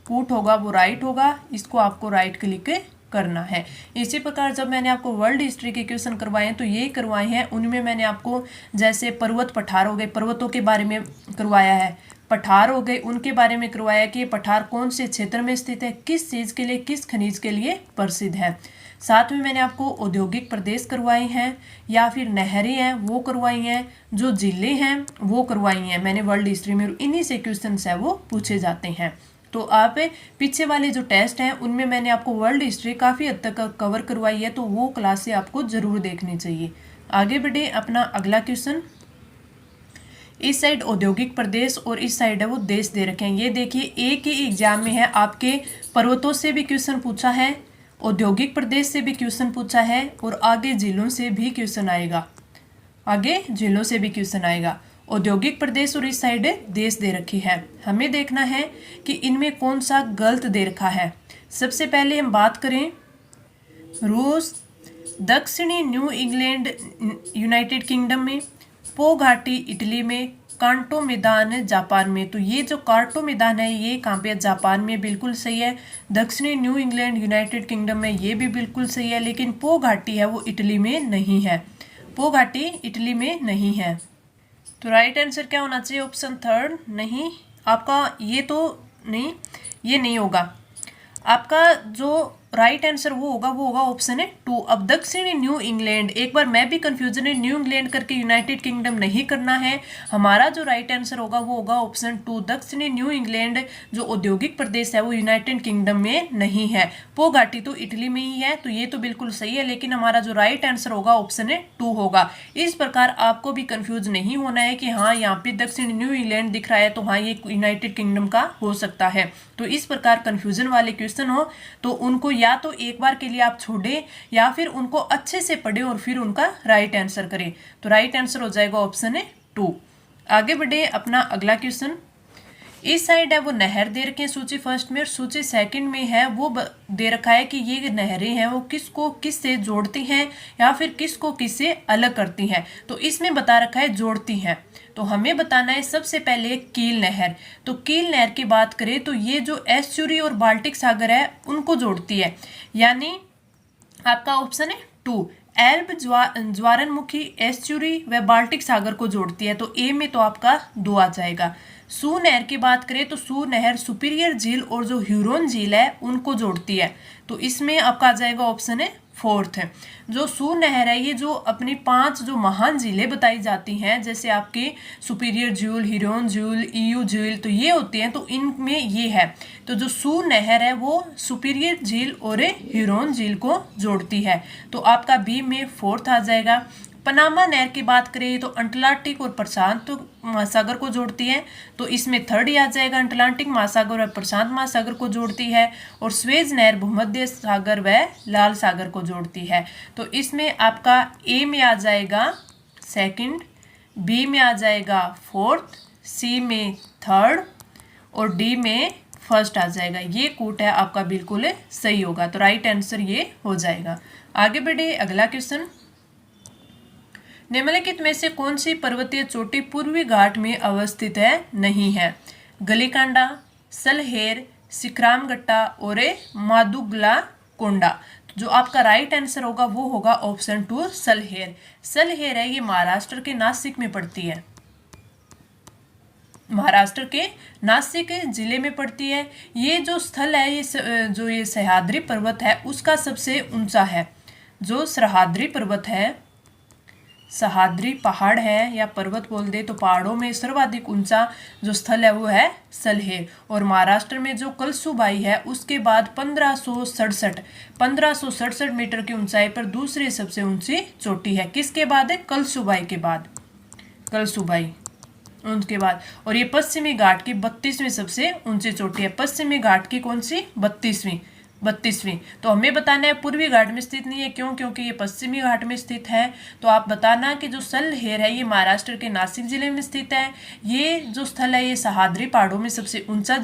कूट होगा वो राइट होगा, इसको आपको राइट क्लिक करना है। इसी प्रकार जब मैंने आपको वर्ल्ड हिस्ट्री के क्वेश्चन करवाए हैं तो ये करवाए हैं, उनमें मैंने आपको जैसे पर्वत पठार हो गए, पर्वतों के बारे में करवाया है, पठार हो गए उनके बारे में करवाया कि ये पठार कौन से क्षेत्र में स्थित है, किस चीज़ के लिए, किस खनिज के लिए प्रसिद्ध है। साथ में मैंने आपको औद्योगिक प्रदेश करवाए हैं या फिर नहरें हैं वो करवाई हैं, जो जिले हैं वो करवाई हैं मैंने वर्ल्ड हिस्ट्री में। इन्हीं से क्वेश्चन है वो पूछे जाते हैं। तो आप पीछे वाले जो टेस्ट हैं उनमें मैंने आपको वर्ल्ड हिस्ट्री काफ़ी हद तक कवर करवाई है, तो वो क्लासें आपको ज़रूर देखनी चाहिए। आगे बढ़े, अपना अगला क्वेश्चन, इस साइड औद्योगिक प्रदेश और इस साइड है वो देश दे रखे हैं। ये देखिए एक ही एग्जाम में है, आपके पर्वतों से भी क्वेश्चन पूछा है, औद्योगिक प्रदेश से भी क्वेश्चन पूछा है और आगे जिलों से भी क्वेश्चन आएगा, आगे जिलों से भी क्वेश्चन आएगा। औद्योगिक प्रदेश और इस साइड देश दे रखी है। हमें देखना है कि इनमें कौन सा गलत दे रखा है। सबसे पहले हम बात करें रूस, दक्षिणी न्यू इंग्लैंड यूनाइटेड किंगडम में, पो घाटी इटली में, कांटो मैदान जापान में। तो ये जो कांटो मैदान है ये कहाँ पे, जापान में, बिल्कुल सही है। दक्षिणी न्यू इंग्लैंड यूनाइटेड किंगडम में, ये भी बिल्कुल सही है। लेकिन पो घाटी है वो इटली में नहीं है, पो घाटी इटली में नहीं है। तो राइट आंसर क्या होना चाहिए, ऑप्शन थर्ड। नहीं, आपका ये तो नहीं, ये नहीं होगा। आपका जो राइट आंसर वो होगा ऑप्शन है 2। अब दक्षिणी न्यू इंग्लैंड, एक बार मैं भी कंफ्यूजन है, न्यू इंग्लैंड करके यूनाइटेड किंगडम नहीं करना है। हमारा जो राइट आंसर होगा वो होगा ऑप्शन 2। दक्षिणी न्यू इंग्लैंड जो औद्योगिक प्रदेश है वो यूनाइटेड किंगडम में नहीं है, पो घाटी तो इटली में ही है। तो ये तो बिल्कुल सही है, लेकिन हमारा जो राइट आंसर होगा ऑप्शन है 2 होगा। इस प्रकार आपको भी कंफ्यूज नहीं होना है कि हाँ यहाँ पे दक्षिणी न्यू इंग्लैंड दिख रहा है तो हाँ ये यूनाइटेड किंगडम का हो सकता है। तो इस प्रकार कंफ्यूजन वाले क्वेश्चन हो तो उनको या तो एक बार के लिए आप छोड़ें या फिर उनको अच्छे से पढ़ें और फिर उनका राइट आंसर करें। तो राइट आंसर हो जाएगा ऑप्शन है 2। आगे बढ़े, अपना अगला क्वेश्चन, इस साइड है वो नहर दे रखे हैं सूची फर्स्ट में और सूची सेकंड में है वो दे रखा है कि ये नहरें हैं वो किसको किस से जोड़ती हैं या फिर किसको किससे अलग करती हैं। तो इसमें बता रखा है जोड़ती हैं, तो हमें बताना है सबसे पहले कील नहर। तो कील नहर की बात करें तो ये जो एस्चुरी और बाल्टिक सागर है उनको जोड़ती है, यानी आपका ऑप्शन है 2। एल्ब ज्वारनमुखी एस्चुरी व बाल्टिक सागर को जोड़ती है, तो ए में तो आपका 2 आ जाएगा। सू नहर की बात करें तो सू नहर सुपीरियर झील और जो ह्यूरोन झील है उनको जोड़ती है। तो इसमें आपका आ जाएगा ऑप्शन है फोर्थ है। जो सू नहर है ये जो अपनी 5 जो महान झीलें बताई जाती हैं, जैसे आपके सुपीरियर झील, ह्यूरोन झील, ईयू झील, तो ये होती हैं, तो इनमें ये है। तो जो सू नहर है वो सुपीरियर झील और ह्यूरोन झील को जोड़ती है। तो आपका बी में फोर्थ आ जाएगा। पनामा नहर की बात करें तो अटलांटिक और प्रशांत महासागर को जोड़ती है, तो इसमें थर्ड ही आ जाएगा। अटलांटिक महासागर और प्रशांत महासागर को जोड़ती है। और स्वेज नहर भूमध्य सागर व लाल सागर को जोड़ती है। तो इसमें आपका ए में आ जाएगा सेकंड, बी में आ जाएगा फोर्थ, सी में थर्ड और डी में फर्स्ट आ जाएगा। ये कूट है आपका बिल्कुल सही होगा। तो राइट आंसर ये हो जाएगा। आगे बढ़े, अगला क्वेश्चन। निम्नलिखित में से कौन सी पर्वतीय चोटी पूर्वी घाट में अवस्थित है नहीं है? गलीकांडा, सलहेर, सिकरामगट्टा और मादुगला कोंडा। तो जो आपका राइट आंसर होगा वो होगा ऑप्शन 2 सलहेर। सलहेर है ये महाराष्ट्र के नासिक में पड़ती है, महाराष्ट्र के नासिक जिले में पड़ती है। ये जो स्थल है ये जो ये सह्याद्री पर्वत है उसका सबसे ऊंचा है। जो सह्याद्री पर्वत है, सह्याद्री पहाड़ है या पर्वत बोल दे तो पहाड़ों में सर्वाधिक ऊंचा जो स्थल है वो है सलहेर। और महाराष्ट्र में जो कलसुबाई है उसके बाद 1567 मीटर की ऊंचाई पर दूसरी सबसे ऊंची चोटी है। किसके बाद है? कलसुबाई के बाद, कलसुबाई उनके बाद। और ये पश्चिमी घाट की 32वीं सबसे ऊंची चोटी है। पश्चिमी घाट की कौन सी? 32वीं। तो हमें बताना है पूर्वी घाट में स्थित नहीं है। क्यों? क्योंकि ये पश्चिमी घाट में स्थित है। तो आप बताना कि जो सलहेर है ये महाराष्ट्र के नासिक जिले में स्थित है। ये जो स्थल है ये सह्याद्री पहाड़ों में सबसे ऊंचा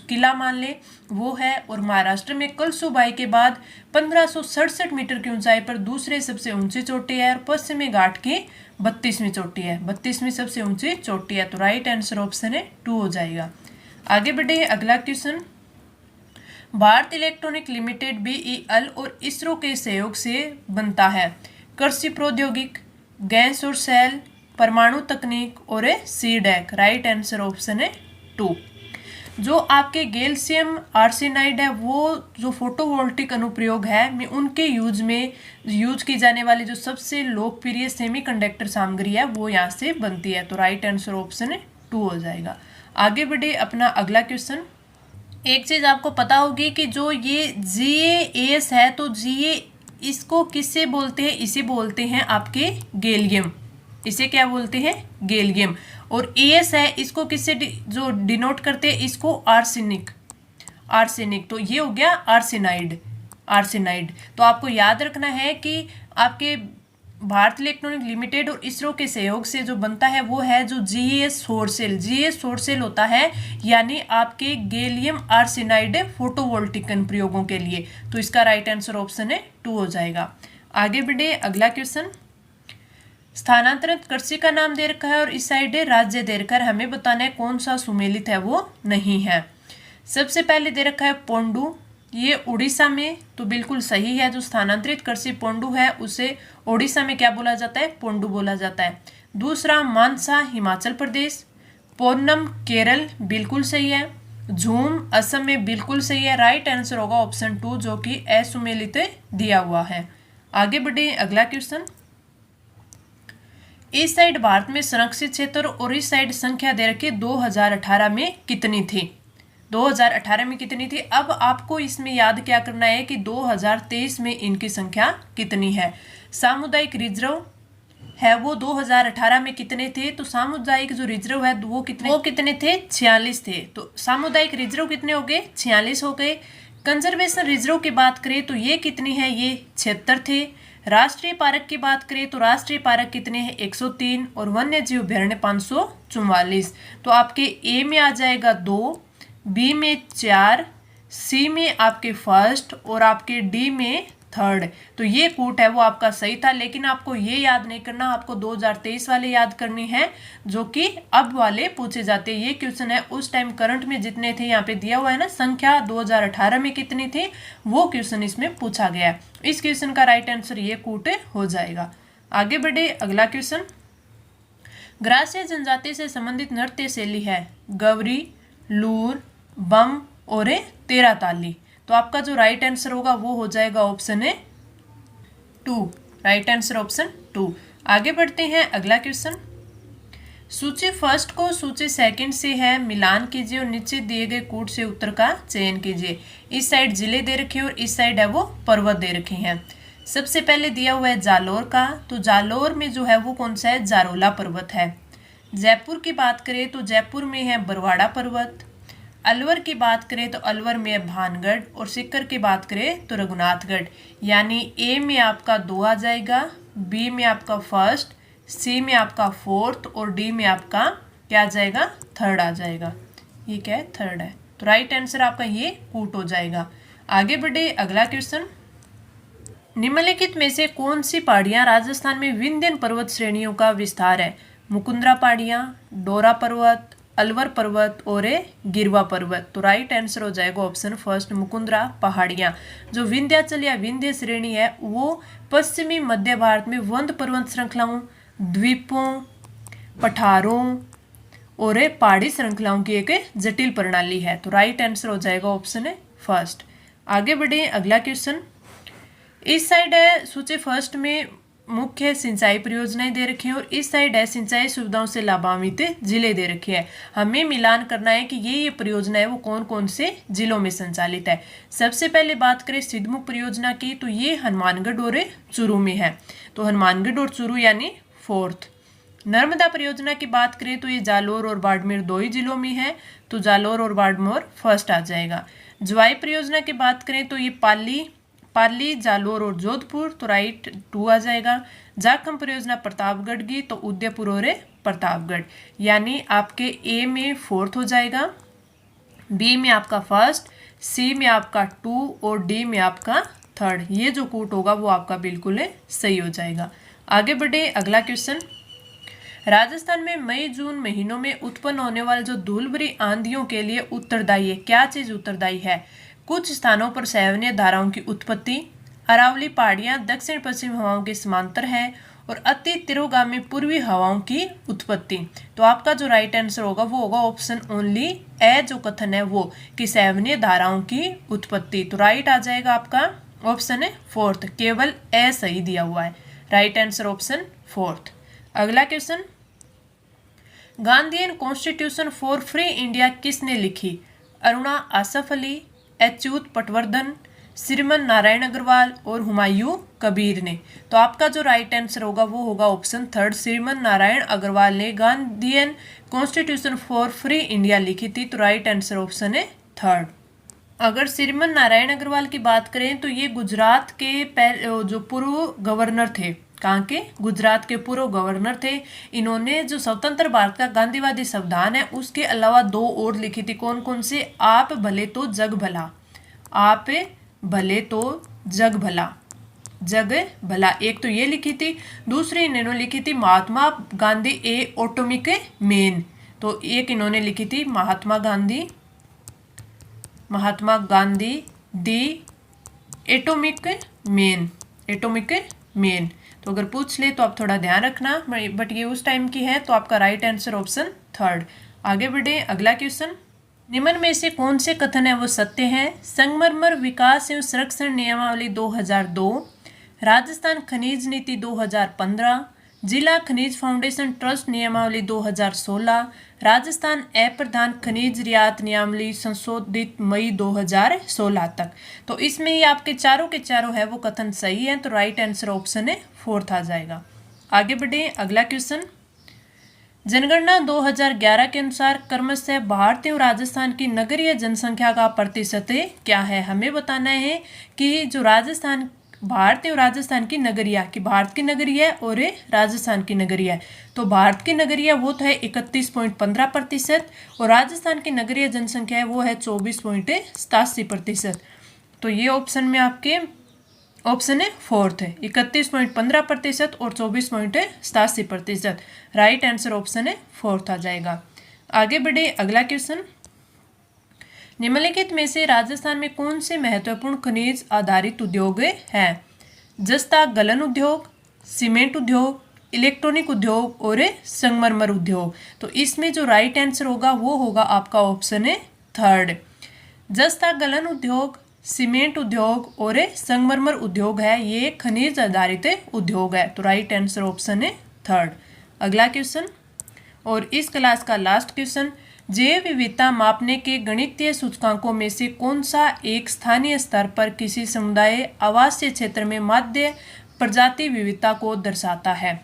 किला मान ले वो है। और महाराष्ट्र में कलसुबाई के बाद 1567 मीटर की ऊंचाई पर दूसरे सबसे ऊंची चोटी है। और पश्चिमी घाट की 32वीं चोटी है, 32वीं सबसे ऊंची चोटी है। तो राइट आंसर ऑप्शन है 2 हो जाएगा। आगे बढ़े, अगला question. Bharat electronic limited BEL और इसरो के सहयोग से बनता है। कृषि प्रौद्योगिक, गैस और सेल, परमाणु तकनीक और सीडैक। राइट आंसर ऑप्शन है 2। जो आपके गैल्शियम आर्सेनाइड है वो जो फोटोवोल्टिक अनुप्रयोग है में उनके यूज की जाने वाली जो सबसे लोकप्रिय सेमीकंडक्टर सामग्री है वो यहाँ से बनती है। तो राइट आंसर ऑप्शन है 2 हो जाएगा। आगे बढ़े, अपना अगला क्वेश्चन। एक चीज आपको पता होगी कि जो ये GaAs है तो Ga इसको किससे बोलते हैं? इसे बोलते हैं आपके गैलियम। इसे क्या बोलते हैं? गैलियम। और As है इसको किससे जो डिनोट करते हैं? इसको आर्सेनिक। तो ये हो गया आर्सेनाइड। तो आपको याद रखना है कि आपके भारत इलेक्ट्रॉनिक लिमिटेड और इसरो के सहयोग से जो बनता है वो है जो GaAs सौर सेल होता है, यानी आपके गैलियम आर्सेनाइड फोटोवोल्टिक अनुप्रयोगों के लिए। तो इसका राइट आंसर ऑप्शन है 2 हो जाएगा। आगे बढ़े, अगला क्वेश्चन। स्थानांतरित कृषि का नाम दे रखा है और इस साइड राज्य दे रखा है। हमें बताना है कौन सा सुमेलित है वो नहीं है। सबसे पहले दे रखा है पोंडू, ये उड़ीसा में, तो बिल्कुल सही है। जो स्थानांतरित कृषि पोंडू है उसे उड़ीसा में क्या बोला जाता है? पोंडू बोला जाता है। दूसरा मानसा हिमाचल प्रदेश, पोन्नम केरल, बिल्कुल सही है। झूम असम में, बिल्कुल सही है। राइट आंसर होगा ऑप्शन 2 जो कि असुमेलित दिया हुआ है। आगे बढ़े, अगला क्वेश्चन। इस साइड भारत में संरक्षित क्षेत्र और इस साइड संख्या दे रखी 2018 में कितनी थी? 2018 में कितनी थी? अब आपको इसमें याद क्या करना है कि 2023 में इनकी संख्या कितनी है। सामुदायिक रिजर्व है वो 2018 में कितने थे? तो सामुदायिक जो रिजर्व है वो कितने थे? 46 थे। तो सामुदायिक रिजर्व कितने हो गए? 46 हो गए। कंजर्वेशन रिजर्व की बात करें तो ये कितनी है? ये 76 थे। राष्ट्रीय पार्क की बात करें तो राष्ट्रीय पार्क कितने हैं? 103। और वन्य जीव अभ्यारण्य 544। तो आपके ए में आ जाएगा 2, बी में 4, सी में आपके फर्स्ट और आपके डी में थर्ड। तो ये कूट है वो आपका सही था, लेकिन आपको ये याद नहीं करना, आपको 2023 वाले याद करनी है जो कि अब वाले पूछे जाते हैं। ये क्वेश्चन है उस टाइम करंट में जितने थे, यहाँ पे दिया हुआ है ना संख्या 2018 में कितनी थी, वो क्वेश्चन इसमें पूछा गया है। इस क्वेश्चन का राइट आंसर ये कूट हो जाएगा। आगे बढ़े, अगला क्वेश्चन। ग्रासीय जनजाति से संबंधित नृत्य शैली है गवरी, लूर, बम और तेरा ताली। तो आपका जो राइट आंसर होगा वो हो जाएगा ऑप्शन है 2। Right answer option 2। आगे बढ़ते हैं अगला क्वेश्चन। सूची फर्स्ट को सूची सेकंड से है मिलान कीजिए और नीचे दिए गए कूट से उत्तर का चयन कीजिए। इस साइड जिले दे रखे हैं और इस साइड है वो पर्वत दे रखे हैं। सबसे पहले दिया हुआ है जालोर का, तो जालोर में जो है वो कौन सा है, जारोला पर्वत है। जयपुर की बात करें तो जयपुर में है बरवाड़ा पर्वत। अलवर की बात करें तो अलवर में है भानगढ़ और सीकर की बात करें तो रघुनाथगढ़। यानी ए में आपका 2 आ जाएगा, बी में आपका फर्स्ट, सी में आपका फोर्थ और डी में आपका क्या आ जाएगा, थर्ड आ जाएगा। ये क्या है, थर्ड है। तो राइट आंसर आपका ये कूट हो जाएगा। आगे बढ़े अगला क्वेश्चन। निम्नलिखित में से कौन सी पहाड़ियां राजस्थान में विंध्यन पर्वत श्रेणियों का विस्तार है। मुकुंदरा पहाड़ियां, डोरा पर्वत, अलवर पर्वत और गिरवा पर्वत। तो राइट आंसर हो जाएगा ऑप्शन फर्स्ट मुकुंदरा पहाड़ियां। जो विंध्याचल या विंध्य श्रेणी है वो पश्चिमी मध्य भारत में वंद पर्वत श्रृंखलाओं, द्वीपों, पठारों और पहाड़ी श्रृंखलाओं की एक जटिल प्रणाली है। तो राइट आंसर हो जाएगा ऑप्शन है फर्स्ट। आगे बढ़े अगला क्वेश्चन। इस साइड है सूची फर्स्ट में मुख्य सिंचाई परियोजनाएं दे रखी हैं और इस साइड है सिंचाई सुविधाओं से लाभान्वित जिले दे रखे हैं। हमें मिलान करना है कि ये परियोजना है वो कौन कौन से जिलों में संचालित है। सबसे पहले बात करें सिद्धमुख परियोजना की, तो ये हनुमानगढ़ और चूरू में है। तो हनुमानगढ़ और चूरू यानी फोर्थ। नर्मदा परियोजना की बात करें तो ये जालोर और बाड़मेर 2 ही जिलों में है। तो जालोर और बाड़मेर फर्स्ट आ जाएगा। जवाई परियोजना की बात करें तो ये पाली, जालोर और जोधपुर। तो राइट 2 आ जाएगा। जाखम परियोजना प्रतापगढ़ की, तो उदयपुर और प्रतापगढ़। यानी आपके ए में फोर्थ हो जाएगा, बी में आपका फर्स्ट, सी में आपका 2 और डी में आपका थर्ड। ये जो कूट होगा वो आपका बिल्कुल सही हो जाएगा। आगे बढ़े अगला क्वेश्चन। राजस्थान में मई जून महीनों में उत्पन्न होने वाले जो धूलभरी आंधियों के लिए उत्तरदायी है, क्या चीज उत्तरदायी है। कुछ स्थानों पर सैन्य धाराओं की उत्पत्ति, अरावली पहाड़ियां दक्षिण पश्चिम हवाओं के समांतर है और अति तिरोगामी पूर्वी हवाओं की उत्पत्ति। तो आपका जो राइट आंसर होगा वो होगा ऑप्शन ओनली ए, जो कथन है वो कि सैन्य धाराओं की उत्पत्ति। तो राइट आ जाएगा आपका ऑप्शन है फोर्थ, केवल ए सही दिया हुआ है। Right answer option fourth. अगला question. Gandhian constitution for free India किसने लिखी। अरुणा आसफ अली, अच्युत पटवर्धन, श्रीमन नारायण अग्रवाल और हुमायूं कबीर ने। तो आपका जो राइट आंसर होगा वो होगा ऑप्शन थर्ड, श्रीमन नारायण अग्रवाल ने Gandhian constitution for free India लिखी थी। तो राइट आंसर ऑप्शन है थर्ड। अगर श्रीमन नारायण अग्रवाल की बात करें तो ये गुजरात के जो पूर्व गवर्नर थे, कहाँ के, गुजरात के पूर्व गवर्नर थे। इन्होंने जो स्वतंत्र भारत का गांधीवादी संविधान है उसके अलावा 2 और लिखी थी। कौन कौन से, आप भले तो जग भला, आप भले तो जग भला, जग भला। एक तो ये लिखी थी, दूसरी इन्होंने लिखी थी महात्मा गांधी ए ऑटोमिक मेन। तो एक इन्होंने लिखी थी महात्मा गांधी दी एटोमिक मेन। तो अगर पूछ ले तो आप थोड़ा ध्यान रखना, बट ये उस टाइम की है। तो आपका राइट आंसर ऑप्शन थर्ड। आगे बढ़े अगला क्वेश्चन। निम्न में से कौन से कथन है वो सत्य है। संगमरमर विकास एवं संरक्षण नियमावली 2002, राजस्थान खनिज नीति 2015, जिला खनिज फाउंडेशन ट्रस्ट नियमावली 2016, राजस्थान अप्रधान खनिज रियायत नियमावली संशोधित मई 2016 तक। तो इसमें ही आपके चारों के चारों है वो कथन सही है। तो राइट आंसर ऑप्शन है फोर्थ आ जाएगा। आगे बढ़े अगला क्वेश्चन। जनगणना 2011 के अनुसार क्रमशः भारतीय और राजस्थान की नगरीय जनसंख्या का प्रतिशत क्या है। हमें बताना है कि जो भारत और राजस्थान की नगरिया, कि भारत की नगरिया और राजस्थान की नगरिया। तो भारत की नगरिया वो तो है 31.15% और राजस्थान की नगरीय जनसंख्या है वो है 24.87%। तो ये ऑप्शन में आपके ऑप्शन है फोर्थ है, 31.15% और 24.87%। राइट आंसर ऑप्शन है फोर्थ आ जाएगा। आगे बढ़े अगला क्वेश्चन। निम्नलिखित में से राजस्थान में कौन से महत्वपूर्ण खनिज आधारित उद्योग हैं। जस्ता गलन उद्योग, सीमेंट उद्योग, इलेक्ट्रॉनिक उद्योग और संगमरमर उद्योग। तो इसमें जो राइट आंसर होगा वो होगा आपका ऑप्शन है थर्ड। जस्ता गलन उद्योग, सीमेंट उद्योग और संगमरमर उद्योग है, ये खनिज आधारित उद्योग है। तो राइट आंसर ऑप्शन है थर्ड। अगला क्वेश्चन और इस क्लास का लास्ट क्वेश्चन, जैव विविधता मापने के गणितीय सूचकांकों में से कौन सा एक स्थानीय स्तर पर किसी समुदाय आवासीय क्षेत्र में माध्य प्रजाति विविधता को दर्शाता है?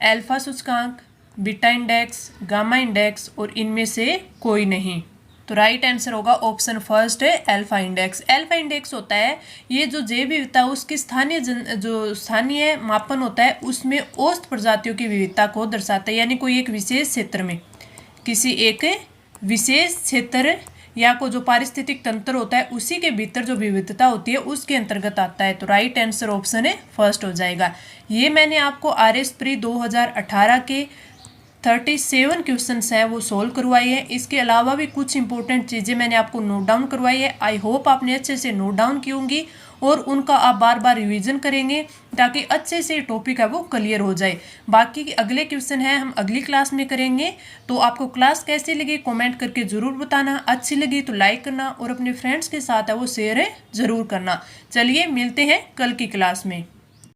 अल्फा सूचकांक, बीटा इंडेक्स, गामा इंडेक्स और इनमें से कोई नहीं। तो राइट आंसर होगा ऑप्शन फर्स्ट है अल्फा इंडेक्स। अल्फा इंडेक्स होता है ये जो जैव विविधता है उसकी जो स्थानीय मापन होता है उसमें औसत प्रजातियों की विविधता को दर्शाता है, यानी कोई एक विशेष क्षेत्र में किसी एक विशेष क्षेत्र या को जो पारिस्थितिक तंत्र होता है उसी के भीतर जो विविधता होती है उसके अंतर्गत आता है। तो राइट आंसर ऑप्शन है फर्स्ट हो जाएगा। ये मैंने आपको आरएस प्री 2018 के 37 क्वेश्चंस हैं वो सोल्व करवाई है। इसके अलावा भी कुछ इंपॉर्टेंट चीज़ें मैंने आपको नोट डाउन करवाई है। आई होप आपने अच्छे से नोट डाउन की होंगी और उनका आप बार बार रिवीजन करेंगे ताकि अच्छे से टॉपिक है वो क्लियर हो जाए। बाकी अगले क्वेश्चन है हम अगली क्लास में करेंगे। तो आपको क्लास कैसी लगी कमेंट करके ज़रूर बताना। अच्छी लगी तो लाइक करना और अपने फ्रेंड्स के साथ है वो शेयर है ज़रूर करना। चलिए मिलते हैं कल की क्लास में।